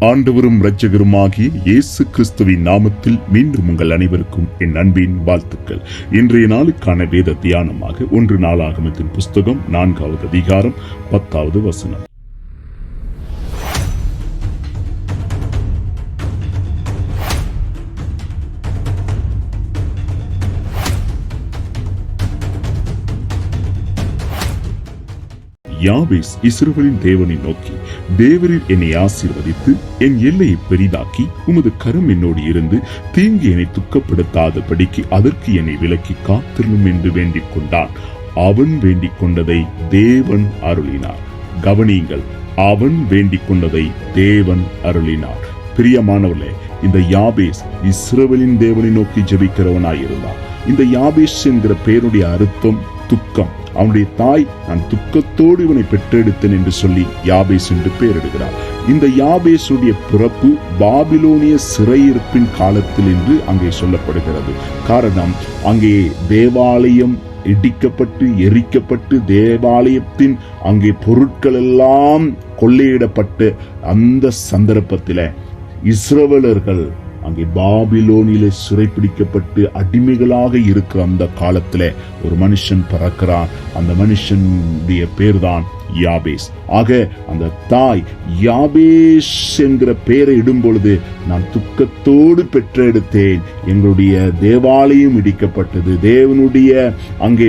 ஆண்டவரும் இரட்சகருமாகிய இயேசு கிறிஸ்துவின் நாமத்தில் மீண்டும் உங்கள் அனைவருக்கும் என் அன்பின் வாழ்த்துக்கள். இன்றைய நாளுக்கான வேத தியானமாக 1 நாளாகமத்தின் புஸ்தகம் 4வது அதிகாரம் 10வது வசனம். யாபேஸ் இஸ்ரவேலின் தேவனை நோக்கி, தேவரீர் என்னை ஆசீர்வதித்து என் எல்லையை பெரிதாக்கி உமது கரம் என்னோடு இருந்து தீங்கு என்னை துக்கப்படுத்தாதபடிக்கு அதற்கு என்னை விலக்கி காத்திருளும் என்று வேண்டிக் கொண்டான். அவன் வேண்டிக் கொண்டதை தேவன் அருளினார். கவனியுங்கள், அவன் வேண்டிக் கொண்டதை தேவன் அருளினார். பிரியமானவர்களே, இந்த யாபேஸ் இஸ்ரவேலின் தேவனை நோக்கி ஜெபிக்கிறவனாயிருந்தான். இந்த யாபேஸ் என்கிற பெயருடைய அர்த்தம் துக்கம். அவனுடைய தாய், நான் துக்கத்தோடு இவனை பெற்றெடுத்தேன் என்று சொல்லி யாபேஸ் என்று பெயரிடுகிறார். இந்த யாபேசுடைய பிறப்பு பாபிலோனிய சிறையிருப்பின் காலத்தில் என்று அங்கே சொல்லப்படுகிறது. காரணம், அங்கே தேவாலயம் இடிக்கப்பட்டு எரிக்கப்பட்டு தேவாலயத்தின் அங்கே பொருட்கள் எல்லாம் கொள்ளையிடப்பட்டு அந்த சந்தர்ப்பத்தில் இஸ்ரவேலர்கள் அங்கே பாபிலோனிலே சிறைப்பிடிக்கப்பட்டு அடிமைகளாக இருக்கிற அந்த காலத்துல ஒரு மனுஷன் பிறக்கிறான். அந்த மனுஷனுடைய பேர்தான் யாபேஸ். ஆக அந்த தாய் யாபேஸ் என்கிற பெயரை இடும் பொழுது, நான் துக்கத்தோடு பெற்றெடுத்தேன், எங்களுடைய தேவாலயம் இடிக்கப்பட்டது, தேவனுடைய அங்கே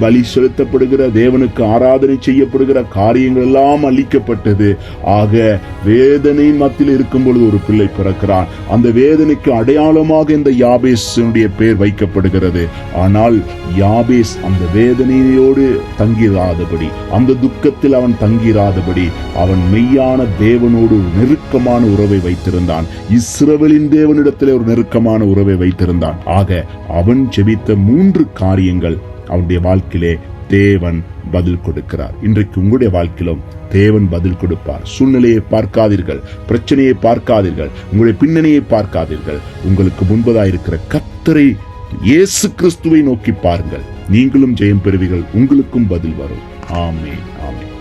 பலி செலுத்தப்படுகிற தேவனுக்கு ஆராதனை செய்யப்படுகிற காரியங்கள் எல்லாம் அழிக்கப்பட்டது. ஆக வேதனையின் மத்தியில் இருக்கும் பொழுது ஒரு பிள்ளை பிறக்கிறான். அந்த வேதனைக்கு அடையாளமாக இந்த யாபேசுடைய பெயர் வைக்கப்படுகிறது. ஆனால் யாபேஸ் அந்த வேதனையோடு தங்கிராதபடி, அந்த துக்கத்தில் அவன் தங்கிராதபடி, அவன் மெய்யான தேவனோடு நெருக்கமான உறவை வைத்திருந்தான். இஸ்ரவேலின் தேவனிடத்தில் ஒரு நெருக்கமான உறவை வைத்திருந்தான். ஆக அவன் ஜெபித்த 3 காரியங்கள் அவனுடைய வாழ்க்கையிலே தேவன் பதில் கொடுக்கிறார். இன்றைக்கு உங்களுடைய வாழ்க்கையிலும் தேவன் பதில் கொடுப்பார். சூழ்நிலையை பார்க்காதீர்கள், பிரச்சனையை பார்க்காதீர்கள், உங்களுடைய பின்னணியை பார்க்காதீர்கள். உங்களுக்கு முன்பதாயிருக்கிற கர்த்தரை இயேசு கிறிஸ்துவை நோக்கி பாருங்கள். நீங்களும் ஜெயம் பெறுவீர்கள், உங்களுக்கும் பதில் வரும். ஆமென், ஆமென்.